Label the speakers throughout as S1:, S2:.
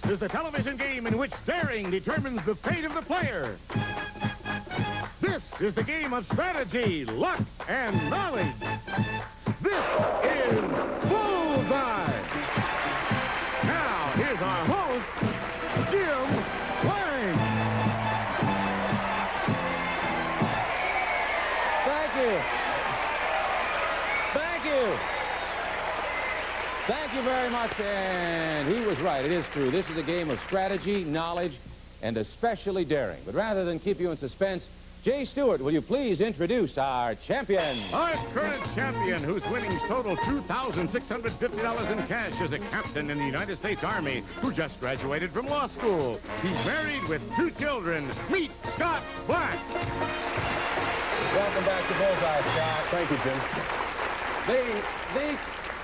S1: is the television game in which daring determines the fate of the player. This is the game of strategy, luck, and knowledge. This is Bullseye. Now, here's our host, Jim Lange.
S2: Thank you. Thank you. Thank you very much. And he was right. It is true. This is a game of strategy, knowledge, and especially daring. But rather than keep you in suspense, Jay Stewart, will you please introduce our champion?
S1: Our current champion, whose winnings total $2,650 in cash, is a captain in the United States Army who just graduated from law school. He's married with 2 children. Meet Scott Black.
S2: Welcome back to Bullseye, Scott.
S3: Thank you, Jim.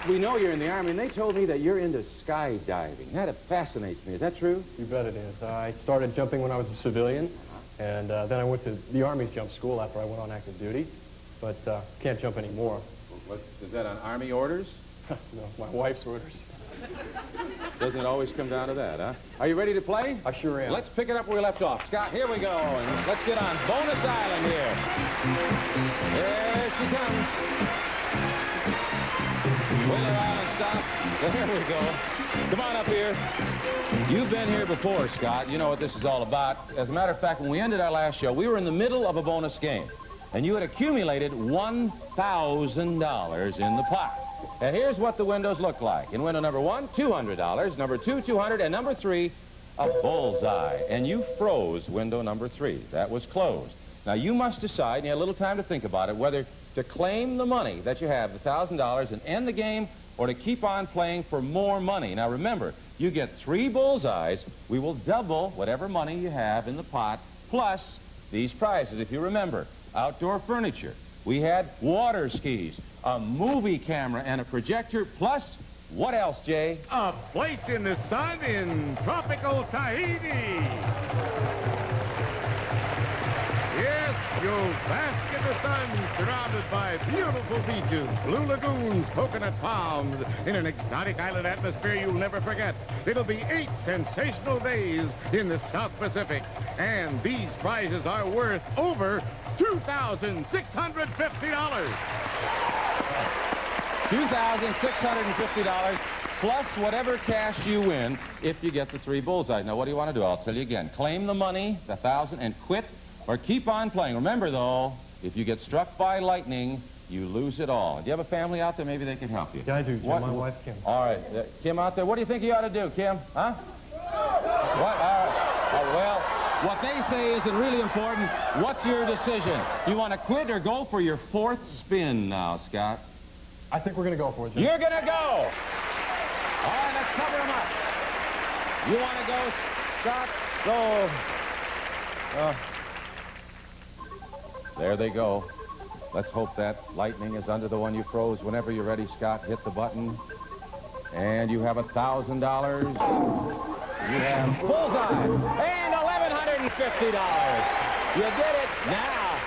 S2: We know you're in the Army, and they told me that you're into skydiving. That fascinates me. Is that true?
S3: You bet it is. I started jumping when I was a civilian, and then I went to the Army's jump school after I went on active duty, but can't jump anymore.
S2: Is that on Army orders?
S3: No, my wife's orders.
S2: Doesn't it always come down to that, huh? Are you ready to play?
S3: I sure am.
S2: Let's pick it up where we left off. Scott, here we go, and let's get on Bonus Island here. There she comes. Whaler Island stop. There we go. Come on up here. You've been here before, Scott. You know what this is all about. As a matter of fact, when we ended our last show, we were in the middle of a bonus game, and you had accumulated $1,000 in the pot. Now, here's what the windows look like. In window number 1, $200. Number 2, $200. And number 3, a bullseye. And you froze window number 3. That was closed. Now, you must decide, and you had a little time to think about it, whether to claim the money that you have, the $1,000, and end the game, or to keep on playing for more money. Now, remember, you get 3 bullseyes. We will double whatever money you have in the pot, plus these prizes. If you remember, outdoor furniture. We had water skis, a movie camera, and a projector, plus what else, Jay?
S1: A place in the sun in tropical Tahiti. Yes, you'll bask in the sun, surrounded by beautiful beaches, blue lagoons, coconut palms, in an exotic island atmosphere you'll never forget. It'll be 8 sensational days in the South Pacific, and these prizes are worth over $2,650.
S2: $2,650 plus whatever cash you win if you get the 3 bullseyes. Now, what do you want to do? I'll tell you again. Claim the money, the 1,000, and quit, or keep on playing. Remember, though, if you get struck by lightning, you lose it all. Do you have a family out there? Maybe they can help you.
S3: Yeah, I do, Jim. My wife, Kim.
S2: All right. Kim out there, what do you think you ought to do, Kim? Huh? What? All right. Well, what they say isn't really important. What's your decision? You want to quit or go for your 4th spin now, Scott?
S3: I think we're going to go for it, Jim.
S2: You're going to go. All right, let's cover them up. You want to go, Scott? Go. There they go. Let's hope that lightning is under the one you froze. Whenever you're ready, Scott, hit the button. And you have $1,000. You have bullseye. And $1,150. You did it. Now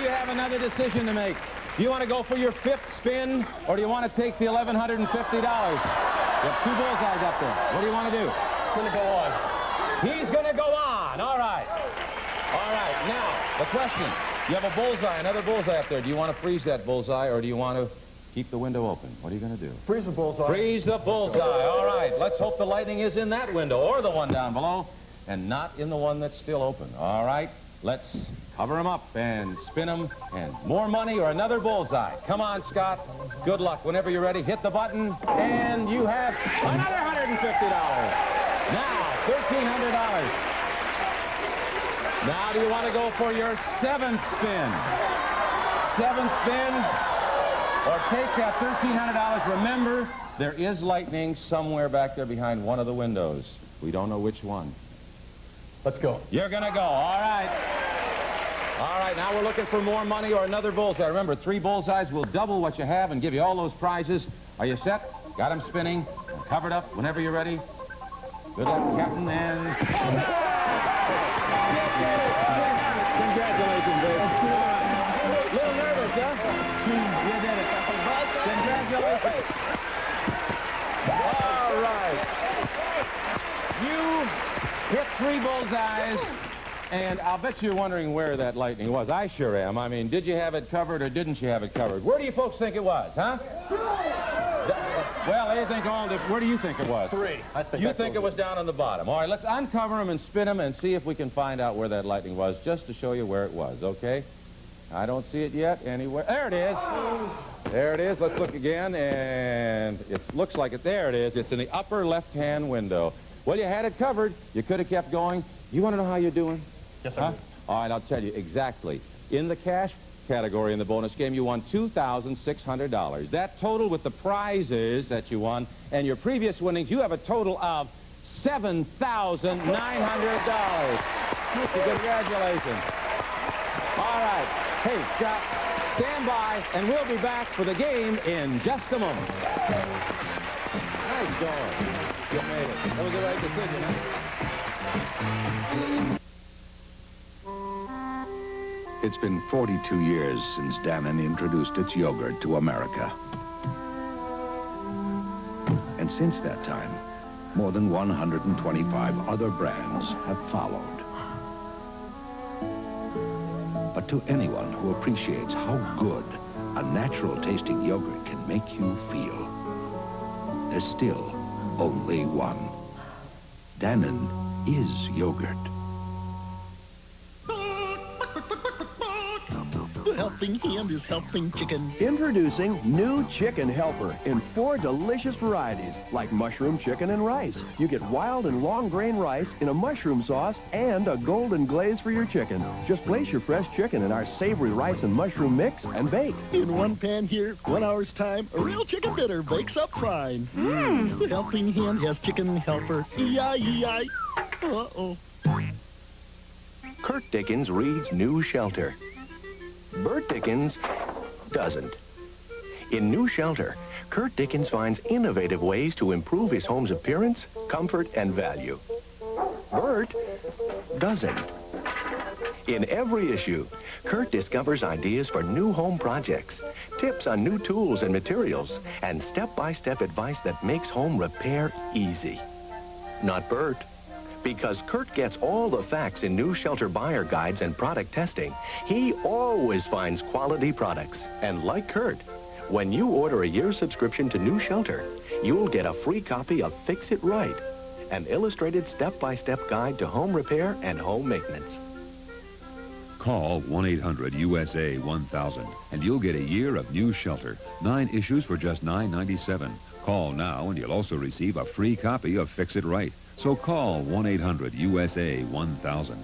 S2: you have another decision to make. Do you want to go for your 5th spin, or do you want to take the $1,150? You have 2 bullseyes up there. What do you want to do?
S3: I'm going to go on.
S2: He's going to go on. All right. All right. Now, the question. You have a bullseye, another bullseye up there. Do you want to freeze that bullseye, or do you want to keep the window open? What are you going to do?
S3: Freeze the bullseye.
S2: Freeze the bullseye. All right. Let's hope the lightning is in that window, or the one down below, and not in the one that's still open. All right. Let's cover them up and spin them, and more money or another bullseye. Come on, Scott. Good luck. Whenever you're ready, hit the button, and you have another $150. Now, $1,300. Now, do you want to go for your 7th spin? 7th spin, or take that $1,300. Remember, there is lightning somewhere back there behind one of the windows. We don't know which one.
S3: Let's go.
S2: You're going to go. All right. All right, now we're looking for more money or another bullseye. Remember, 3 bullseyes will double what you have and give you all those prizes. Are you set? Got them spinning. Covered up whenever you're ready. Good luck, Captain, and... Congratulations, baby. A little nervous, huh? You did it. Congratulations. All right. hit 3 bullseyes, and I'll bet you're wondering where that lightning was. I sure am. I mean, did you have it covered or didn't you have it covered? Where do you folks think it was, huh? Well, they think all different. Where do you think it was?
S3: 3.
S2: You think it was down on the bottom. All right, let's uncover them and spin them and see if we can find out where that lightning was, just to show you where it was, okay? I don't see it yet anywhere. There it is. There it is. Let's look again, and it looks like it. There it is. It's in the upper left-hand window. Well, you had it covered. You could have kept going. You want to know how you're doing?
S3: Yes, sir.
S2: Huh? All right, I'll tell you exactly. In the cash category in the bonus game, you won $2,600. That total with the prizes that you won and your previous winnings, you have a total of $7,900. Congratulations. All right. Hey, Scott, stand by, and we'll be back for the game in just a moment. Nice going. You made it. That was the right decision, huh?
S4: It's been 42 years since Dannon introduced its yogurt to America. And since that time, more than 125 other brands have followed. But to anyone who appreciates how good a natural-tasting yogurt can make you feel, there's still only one. Dannon is yogurt.
S5: The helping hand is helping chicken.
S6: Introducing new Chicken Helper in 4 delicious varieties, like mushroom, chicken, and rice. You get wild and long grain rice in a mushroom sauce and a golden glaze for your chicken. Just place your fresh chicken in our savory rice and mushroom mix and bake.
S5: In one pan here, 1 hour's time, a real chicken dinner bakes up fine. The helping hand has Chicken Helper. E-I-E-I. Uh-oh.
S7: Kurt Dickens reads New Shelter. Bert Dickens doesn't. In New Shelter, Kurt Dickens finds innovative ways to improve his home's appearance, comfort, and value. Bert doesn't. In every issue, Kurt discovers ideas for new home projects, tips on new tools and materials, and step-by-step advice that makes home repair easy. Not Bert. Because Kurt gets all the facts in New Shelter buyer guides and product testing, he always finds quality products. And like Kurt, when you order a year's subscription to New Shelter, you'll get a free copy of Fix It Right, an illustrated step-by-step guide to home repair and home maintenance.
S8: Call 1-800-USA-1000 and you'll get a year of New Shelter. 9 issues for just $9.97. Call now and you'll also receive a free copy of Fix It Right. So call 1-800-USA-1000.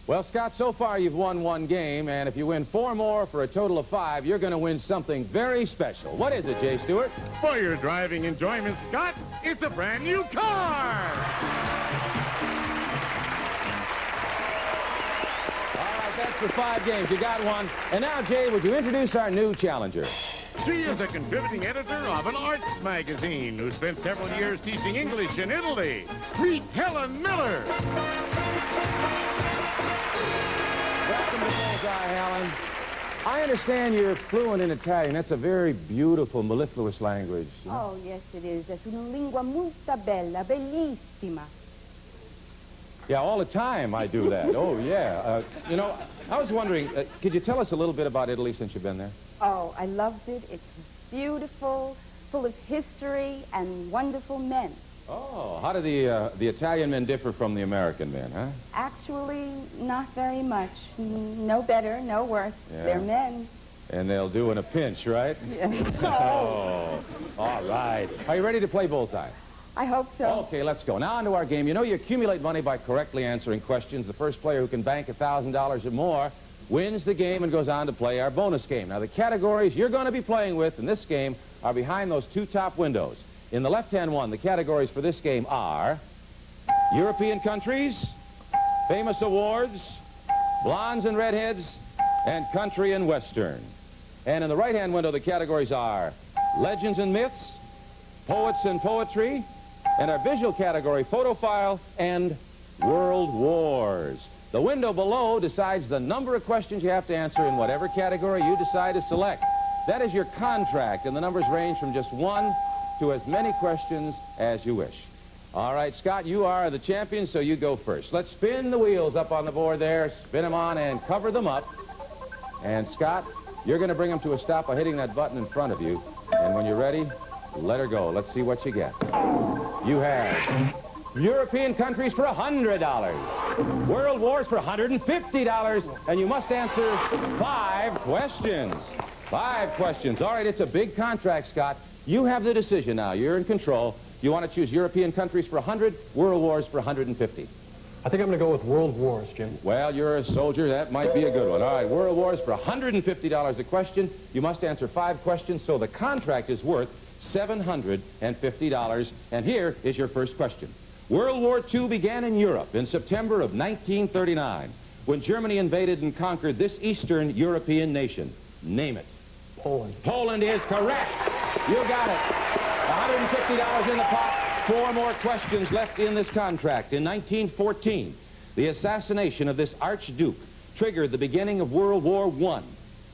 S2: Well, Scott, so far you've won 1 game, and if you win 4 more for a total of 5, you're going to win something very special. What is it, Jay Stewart?
S1: For your driving enjoyment, Scott, it's a brand new car!
S2: All right, that's for 5 games. You got 1. And now, Jay, would you introduce our new challenger?
S1: She is a contributing editor of an arts magazine who spent several years teaching English in Italy. Meet Helen Miller.
S2: Welcome to Bullseye, Helen. I understand you're fluent in Italian. That's a very beautiful, mellifluous language.
S9: Oh, yes, it is. È una lingua molto bella, bellissima.
S2: Yeah, all the time I do that. Oh, yeah. You know, I was wondering, could you tell us a little bit about Italy since you've been there?
S9: Oh, I loved it. It's beautiful, full of history and wonderful men.
S2: Oh, how do the Italian men differ from the American men, huh?
S9: Actually, not very much. No better, no worse.
S2: Yeah.
S9: They're men.
S2: And they'll do in a pinch, right?
S9: Yeah.
S2: Oh, all right. Are you ready to play Bullseye?
S9: I hope so.
S2: Okay, let's go. Now on to our game. You know you accumulate money by correctly answering questions. The first player who can bank $1,000 or more wins the game and goes on to play our bonus game. Now, the categories you're going to be playing with in this game are behind those 2 top windows. In the left-hand one, the categories for this game are European countries, famous awards, blondes and redheads, and country and western. And in the right-hand window, the categories are legends and myths, poets and poetry, and our visual category, photophile and world wars. The window below decides the number of questions you have to answer in whatever category you decide to select. That is your contract, and the numbers range from just 1 to as many questions as you wish. All right, Scott, you are the champion, so you go first. Let's spin the wheels up on the board there. Spin them on and cover them up. And, Scott, you're going to bring them to a stop by hitting that button in front of you. And when you're ready, let her go. Let's see what you get. You have European countries for $100. World wars for $150. And you must answer 5 questions. 5 questions. All right, it's a big contract, Scott. You have the decision now. You're in control. You want to choose European countries for 100, world wars for 150.
S3: I think I'm going to go with world wars, Jim.
S2: Well, you're a soldier. That might be a good one. All right, world wars for $150 a question. You must answer 5 questions, so the contract is worth $750. And here is your first question. World War II began in Europe in September of 1939 when Germany invaded and conquered this Eastern European nation. Name it.
S3: Poland.
S2: Poland is correct. You got it. $150 in the pot. 4 more questions left in this contract. In 1914, the assassination of this Archduke triggered the beginning of World War I.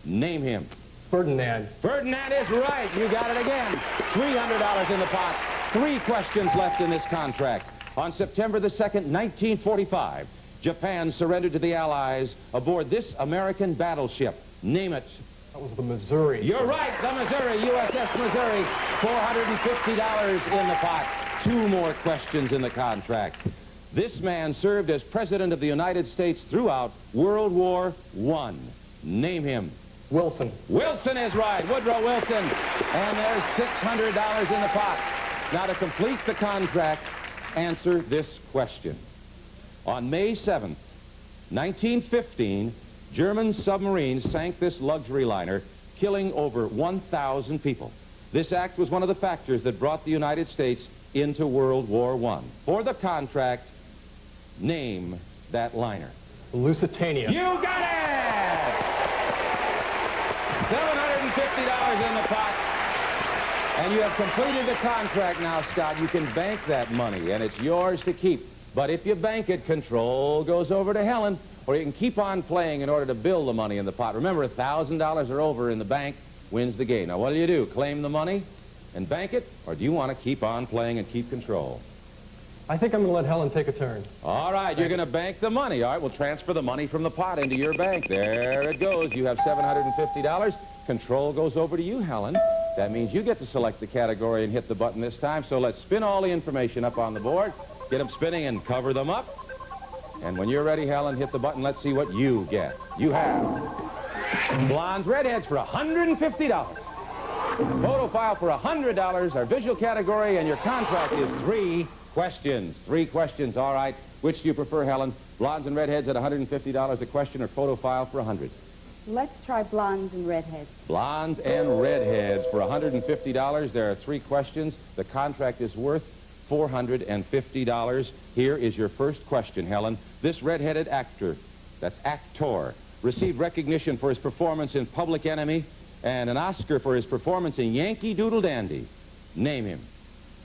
S2: Name him.
S3: Ferdinand.
S2: Ferdinand is right. You got it again. $300 in the pot. 3 questions left in this contract. On September the 2nd, 1945, Japan surrendered to the Allies aboard this American battleship. Name it.
S3: That was the Missouri.
S2: You're right, the Missouri, USS Missouri. $450 in the pot. 2 more questions in the contract. This man served as President of the United States throughout World War I. Name him.
S3: Wilson.
S2: Wilson is right, Woodrow Wilson. And there's $600 in the pot. Now, to complete the contract, answer this question. On May 7th, 1915, German submarines sank this luxury liner, killing over 1,000 people. This act was one of the factors that brought the United States into World War I. For the contract, name that liner.
S3: Lusitania.
S2: You got it! $750 in the pot. And you have completed the contract now, Scott. You can bank that money, and it's yours to keep. But if you bank it, control goes over to Helen, or you can keep on playing in order to build the money in the pot. Remember, $1,000 or over in the bank wins the game. Now, what do? Claim the money and bank it, or do you want to keep on playing and keep control?
S3: I think I'm going to let Helen take a turn.
S2: All right, you're going to bank the money. All right, we'll transfer the money from the pot into your bank. There it goes. You have $750. Control goes over to you, Helen. That means you get to select the category and hit the button this time. So let's spin all the information up on the board, get them spinning and cover them up. And when you're ready, Helen, hit the button. Let's see what you get. You have blondes, redheads for $150. Photo file for $100. Our visual category and your contract is 3 questions. 3 questions, all right. Which do you prefer, Helen? Blondes and redheads at $150 a question, or photo file for $100?
S9: Let's try blondes and redheads.
S2: Blondes and redheads for $150. There are 3 questions. The contract is worth $450. Here is your first question, Helen. This redheaded actor, that's actor, received recognition for his performance in Public Enemy and an Oscar for his performance in Yankee Doodle Dandy. Name him.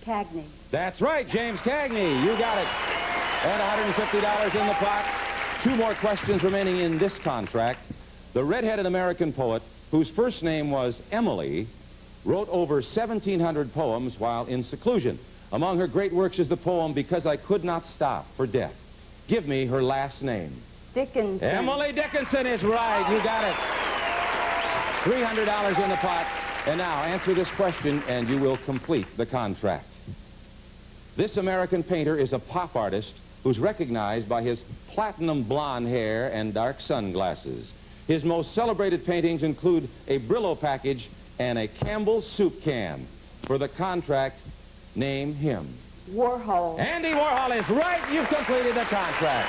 S9: Cagney.
S2: That's right, James Cagney. You got it. And $150 in the pot. 2 more questions remaining in this contract. The redheaded American poet, whose first name was Emily, wrote over 1,700 poems while in seclusion. Among her great works is the poem, Because I Could Not Stop for Death. Give me her last name.
S9: Dickinson.
S2: Emily Dickinson is right. You got it. $300 in the pot. And now answer this question and you will complete the contract. This American painter is a pop artist who's recognized by his platinum blonde hair and dark sunglasses. His most celebrated paintings include a Brillo package and a Campbell soup can. For the contract, name him.
S9: Warhol.
S2: Andy Warhol is right. You've completed the contract.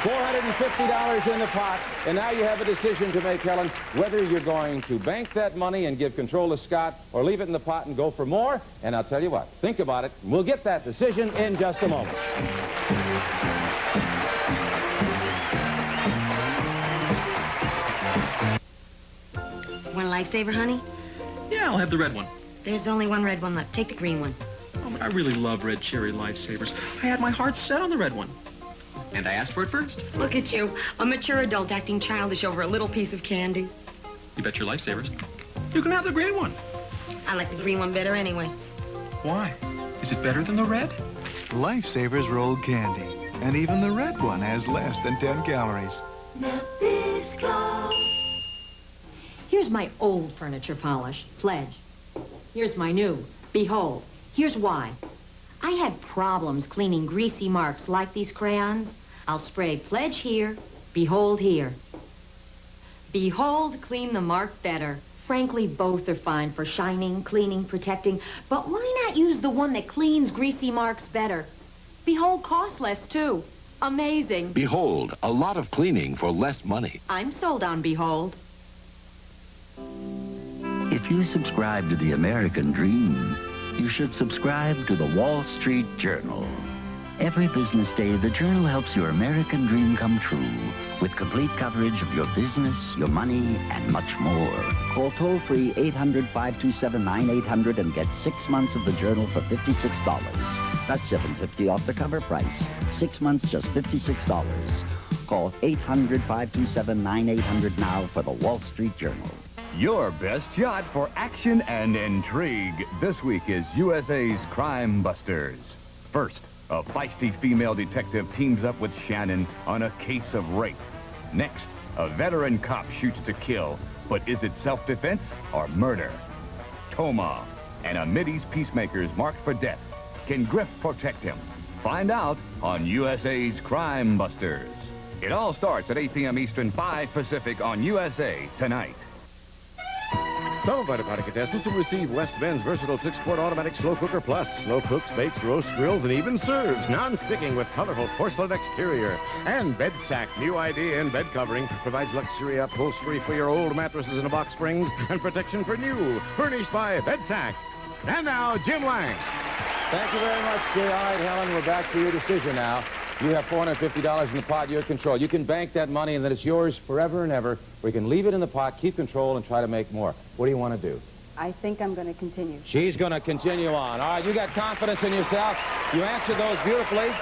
S2: $450 in the pot. And now you have a decision to make, Helen, whether you're going to bank that money and give control to Scott or leave it in the pot and go for more. And I'll tell you what, think about it. We'll get that decision in just a moment.
S10: Want a lifesaver, honey?
S11: Yeah, I'll have the red one.
S10: There's only one red one left. Take the green one.
S11: Oh, but I really love red cherry lifesavers. I had my heart set on the red one. And I asked for it first.
S10: Look at you, a mature adult acting childish over a little piece of candy.
S11: You bet your lifesavers. You can have the green one.
S10: I like the green one better anyway.
S11: Why? Is it better than the red?
S12: Lifesavers rolled candy. And even the red one has less than 10 calories.
S13: Here's my old furniture polish, Pledge. Here's my new, Behold. Here's why. I had problems cleaning greasy marks like these crayons. I'll spray Pledge here, Behold here. Behold, clean the mark better. Frankly, both are fine for shining, cleaning, protecting. But why not use the one that cleans greasy marks better? Behold costs less, too. Amazing.
S4: Behold, a lot of cleaning for less money.
S13: I'm sold on Behold.
S14: If you subscribe to the American dream, you should subscribe to the Wall Street Journal. Every business day, the Journal helps your American dream come true with complete coverage of your business, your money, and much more.
S15: Call toll-free 800-527-9800 and get 6 months of the Journal for $56. That's $7.50 off the cover price. 6 months, just $56. Call 800-527-9800 now for the Wall Street Journal.
S16: Your best shot for action and intrigue. This week is USA's Crime Busters. First, a feisty female detective teams up with Shannon on a case of rape. Next, a veteran cop shoots to kill, but is it self-defense or murder? Toma and a Mideast peacemakers marked for death. Can Griff protect him? Find out on USA's Crime Busters. It all starts at 8 p.m. Eastern, 5 Pacific on USA Tonight.
S1: Some of our departing contestants will receive West Bend's versatile 6-quart automatic slow cooker plus. Slow cooks, bakes, roasts, grills, and even serves. Non-sticking with colorful porcelain exterior. And Bed Sack, new idea in bed covering, provides luxury upholstery for your old mattresses in a box springs and protection for new. Furnished by Bed Sack. And now, Jim Lange.
S2: Thank you very much, Jay. All right, Helen, we're back to your decision now. You have $450 in the pot, your control. You can bank that money and then it's yours forever and ever. Or you can leave it in the pot, keep control, and try to make more. What do you want to do?
S9: I think I'm going to continue.
S2: She's going to continue on. All right, you got confidence in yourself. You answered those beautifully.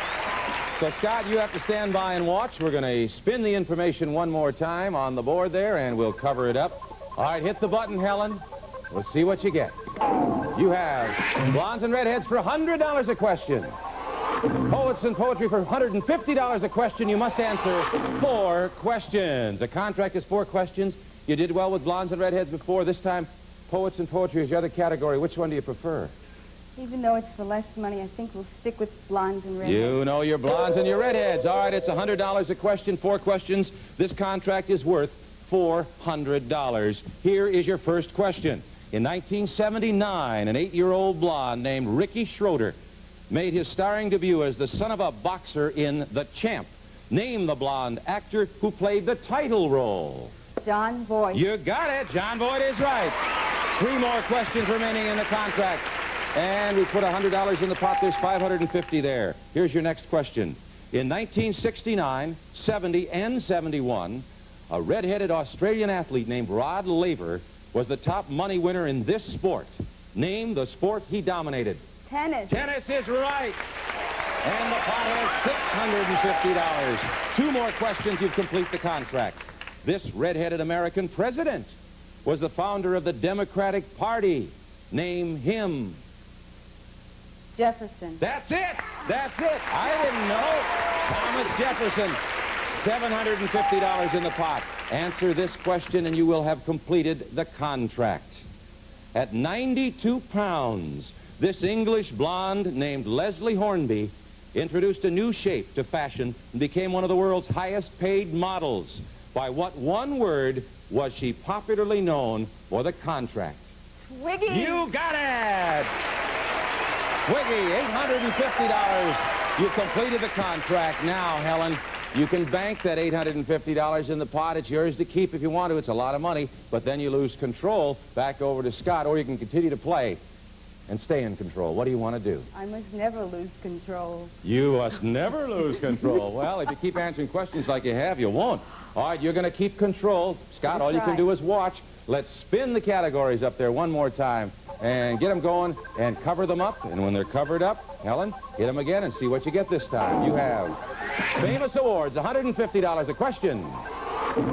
S2: So, Scott, you have to stand by and watch. We're going to spin the information one more time on the board there, and we'll cover it up. All right, hit the button, Helen. We'll see what you get. You have Blondes and Redheads for $100 a question. Poets and Poetry for $150 a question. You must answer 4 questions. The contract is 4 questions. You did well with Blondes and Redheads before. This time, Poets and Poetry is your other category. Which one do you prefer?
S9: Even though it's for less money, I think we'll stick with Blondes and Redheads.
S2: You know your Blondes and your Redheads. All right, it's $100 a question, 4 questions. This contract is worth $400. Here is your first question. In 1979, an 8-year-old blonde named Ricky Schroeder made his starring debut as the son of a boxer in The Champ. Name the blonde actor who played the title role.
S9: John Boyd.
S2: You got it. John Boyd is right. 3 more questions remaining in the contract. And we put $100 in the pot. There's $550 there. Here's your next question. In 1969, 70, and 71, a red-headed Australian athlete named Rod Laver was the top money winner in this sport. Name the sport he dominated.
S9: Tennis.
S2: Tennis is right. And the pot has $650. 2 more questions, you'd complete the contract. This red-headed American president was the founder of the Democratic Party. Name him.
S9: Jefferson.
S2: That's it. That's it. I didn't know. Thomas Jefferson. $750 in the pot. Answer this question and you will have completed the contract. At 92 pounds, this English blonde named Leslie Hornby introduced a new shape to fashion and became one of the world's highest paid models. By what one word was she popularly known for the contract?
S9: Twiggy.
S2: You got it! Twiggy, $850. You completed the contract. Now, Helen, you can bank that $850 in the pot. It's yours to keep if you want to. It's a lot of money, but then you lose control back over to Scott, or you can continue to play and stay in control. What do you want to do?
S9: I must never lose control.
S2: You must never lose control. Well, if you keep answering questions like you have, you won't. All right, you're going to keep control. Scott, all you can do is watch. Let's spin the categories up there one more time and get them going and cover them up. And when they're covered up, Helen, hit them again and see what you get this time. You have Famous Awards, $150 a question.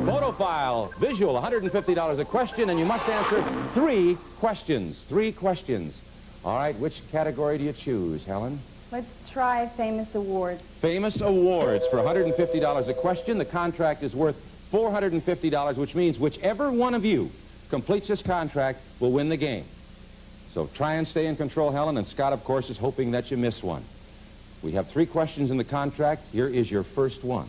S2: Photo file, visual, $150 a question, and you must answer 3 questions. 3 questions. All right, which category do you choose, Helen?
S9: Let's try famous awards.
S2: Famous awards for $150 a question. The contract is worth $450, which means whichever one of you completes this contract will win the game. So try and stay in control, Helen, and Scott, of course, is hoping that you miss one. We have 3 questions in the contract. Here is your first one.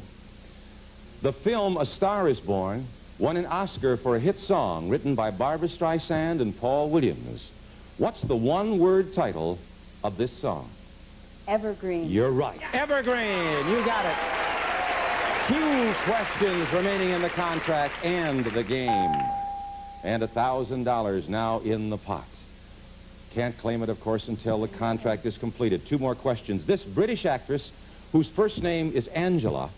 S2: The film A Star is Born won an Oscar for a hit song written by Barbra Streisand and Paul Williams. What's the one-word title of this song?
S9: Evergreen.
S2: You're right. Evergreen. You got it. 2 questions remaining in the contract and the game. And $1,000 now in the pot. Can't claim it, of course, until the contract is completed. 2 more questions. This British actress, whose first name is Angela,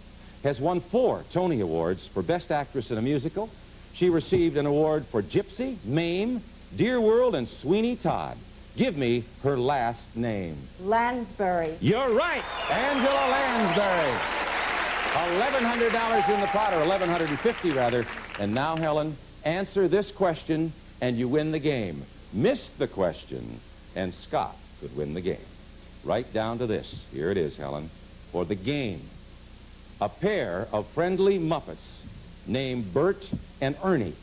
S2: has won 4 Tony Awards for Best Actress in a Musical. She received an award for Gypsy, Mame, Dear World, and Sweeney Todd. Give me her last name.
S9: Lansbury.
S2: You're right, Angela Lansbury. $1,100 in the pot, or $1,150 rather. And now, Helen, answer this question and you win the game. Miss the question and Scott could win the game. Right down to this. Here it is, Helen. For the game, a pair of friendly Muppets named Bert and Ernie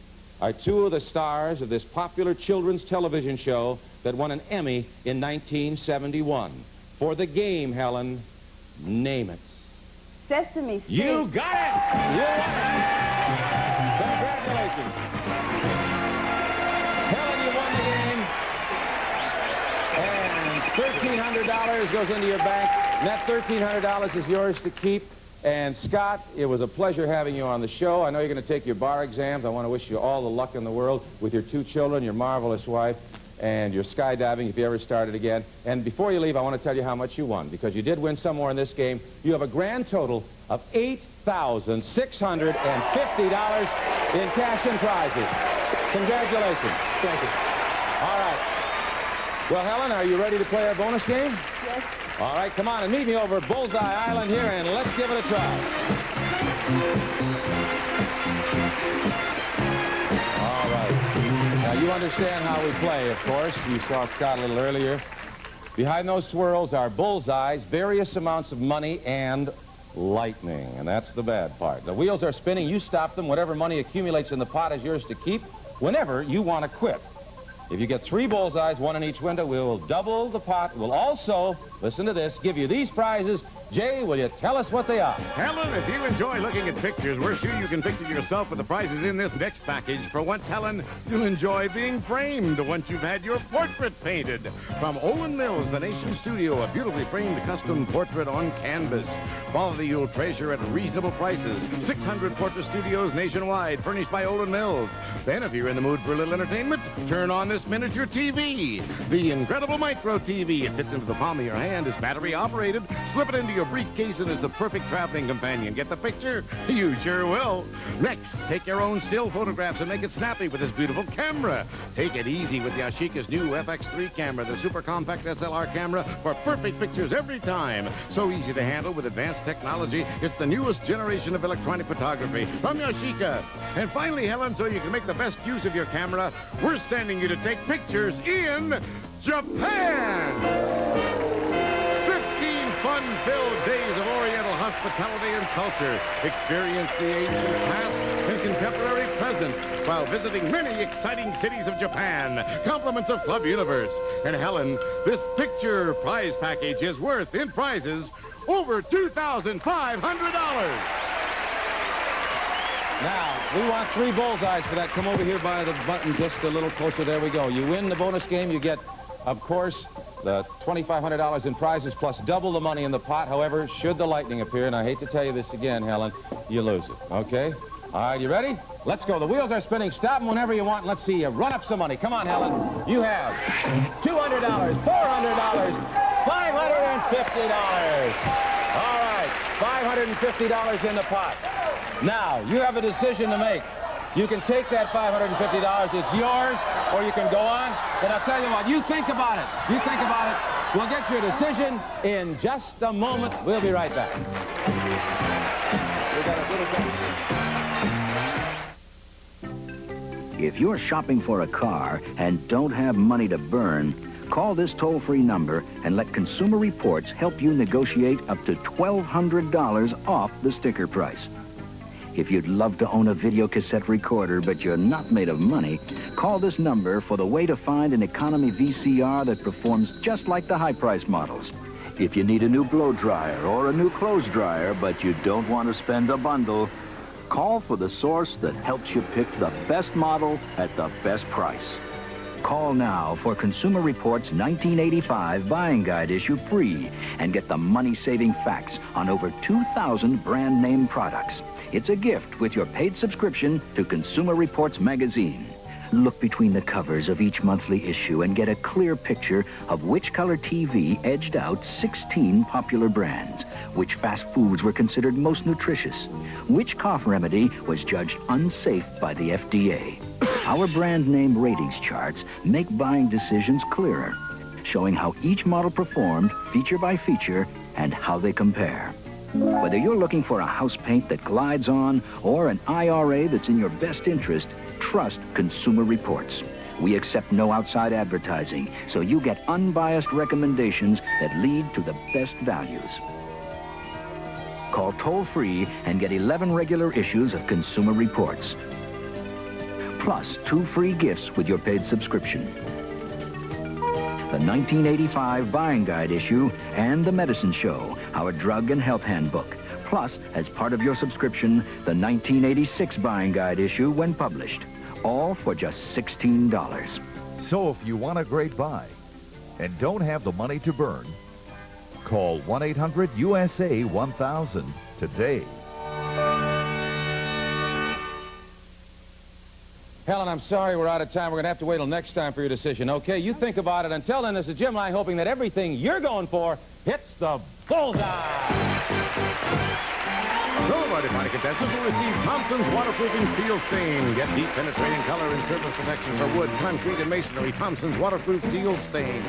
S2: are 2 of the stars of this popular children's television show that won an Emmy in 1971. For the game, Helen, name it.
S9: Sesame Street.
S2: You got it! Congratulations. Helen, you won the game. And $1,300 goes into your bank. And that $1,300 is yours to keep. And Scott, it was a pleasure having you on the show. I know you're going to take your bar exams. I want to wish you all the luck in the world with your 2 children, your marvelous wife, and your skydiving if you ever started again. And before you leave, I want to tell you how much you won, because you did win some more in this game. You have a grand total of $8,650 in cash and prizes. Congratulations. Thank you. All right. Well, Helen, are you ready to play our bonus game?
S9: Yes.
S2: All right, come on and meet me over at Bullseye Island here, and let's give it a try. All right. Now, you understand how we play, of course. You saw Scott a little earlier. Behind those swirls are bullseyes, various amounts of money, and lightning. And that's the bad part. The wheels are spinning. You stop them. Whatever money accumulates in the pot is yours to keep whenever you want to quit. If you get 3 bullseyes, 1 in each window, we'll double the pot. We'll also, listen to this, give you these prizes. Jay, will you tell us what they are?
S1: Helen, if you enjoy looking at pictures, we're sure you can picture yourself with the prizes in this next package. For once, Helen, you'll enjoy being framed once you've had your portrait painted. From Olin Mills, the nation's studio, a beautifully framed custom portrait on canvas. Quality you'll treasure at reasonable prices. 600 portrait studios nationwide, furnished by Olin Mills. Then, if you're in the mood for a little entertainment, turn on this miniature TV. The incredible micro TV. It fits into the palm of your hand, is battery operated. Slip it into your briefcase and is the perfect traveling companion. Get the picture? You sure will. Next, take your own still photographs and make it snappy with this beautiful camera. Take it easy with Yashica's new FX3 camera, the super compact SLR camera for perfect pictures every time. So easy to handle with advanced technology. It's the newest generation of electronic photography from Yashica. And finally, Helen, so you can make the best use of your camera, we're sending you to take pictures in Japan. Fun-filled days of Oriental hospitality and culture. Experience the ancient past and contemporary present while visiting many exciting cities of Japan. Compliments of Club Universe. And Helen, this picture prize package is worth, in prizes, over $2,500.
S2: Now, we want 3 bullseyes for that. Come over here by the button just a little closer. There we go. You win the bonus game. You get, of course, the $2,500 in prizes plus double the money in the pot. However, should the lightning appear, and I hate to tell you this again, Helen, you lose it, okay? All right, you ready? Let's go. The wheels are spinning. Stop them whenever you want. Let's see you run up some money. Come on, Helen. You have $200, $400, $550. All right, $550 in the pot. Now, you have a decision to make. You can take that $550, it's yours, or you can go on. But I'll tell you what, you think about it. You think about it. We'll get your decision in just a moment. We'll be right back. We got a little...
S15: If you're shopping for a car and don't have money to burn,
S4: Call this toll-free number and let Consumer Reports help you negotiate up to $1,200 off the sticker price. If you'd love to own a video cassette recorder but you're not made of money, call this number for the way to find an economy VCR that performs just like the high-price models. If you need a new blow dryer or a new clothes dryer but you don't want to spend a bundle, call for the source that helps you pick the best model at the best price. Call now for Consumer Reports 1985 Buying Guide issue free and get the money-saving facts on over 2,000 brand name products. It's a gift with your paid subscription to Consumer Reports magazine. Look between the covers of each monthly issue and get a clear picture of which color TV edged out 16 popular brands, which fast foods were considered most nutritious, which cough remedy was judged unsafe by the FDA. Our brand name ratings charts make buying decisions clearer, showing how each model performed feature by feature and how they compare. Whether you're looking for a house paint that glides on or an IRA that's in your best interest, trust Consumer Reports. We accept no outside advertising, so you get unbiased recommendations that lead to the best values. Call toll-free and get 11 regular issues of Consumer Reports, plus 2 free gifts with your paid subscription. The 1985 Buying Guide issue and The Medicine Show, our drug and health handbook. Plus, as part of your subscription, the 1986 Buying Guide issue when published. All for just $16.
S17: So if you want a great buy and don't have the money to burn, call 1-800-USA-1000 today.
S2: Helen, I'm sorry we're out of time. We're going to have to wait till next time for your decision, okay? You think about it. Until then, this is Jim Lange hoping that everything you're going for hits the bullseye.
S1: Notified party contestants will receive Thompson's waterproofing seal stain. Get deep penetrating color and surface protection for wood, concrete, and masonry. Thompson's waterproof seal stain.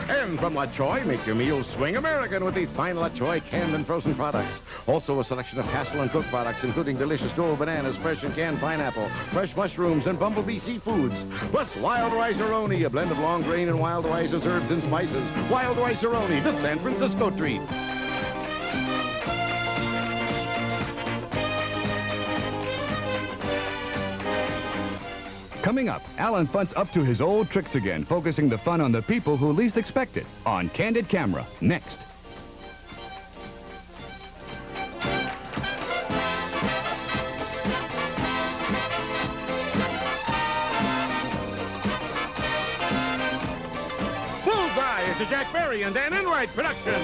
S1: And from La Choy, make your meals swing American with these fine La Choy canned and frozen products. Also a selection of Castle and Cook products, including delicious Dole bananas, fresh and canned pineapple, fresh mushrooms, and Bumblebee seafoods. Plus Wild Rice-A-Roni, a blend of long grain and Wild Rice's herbs and spices. Wild Rice-A-Roni, the San Francisco treat.
S16: Coming up, Alan Funt's up to his old tricks again, focusing the fun on the people who least expect it. On Candid Camera, next.
S1: Bullseye is a Jack Berry and Dan Enright production.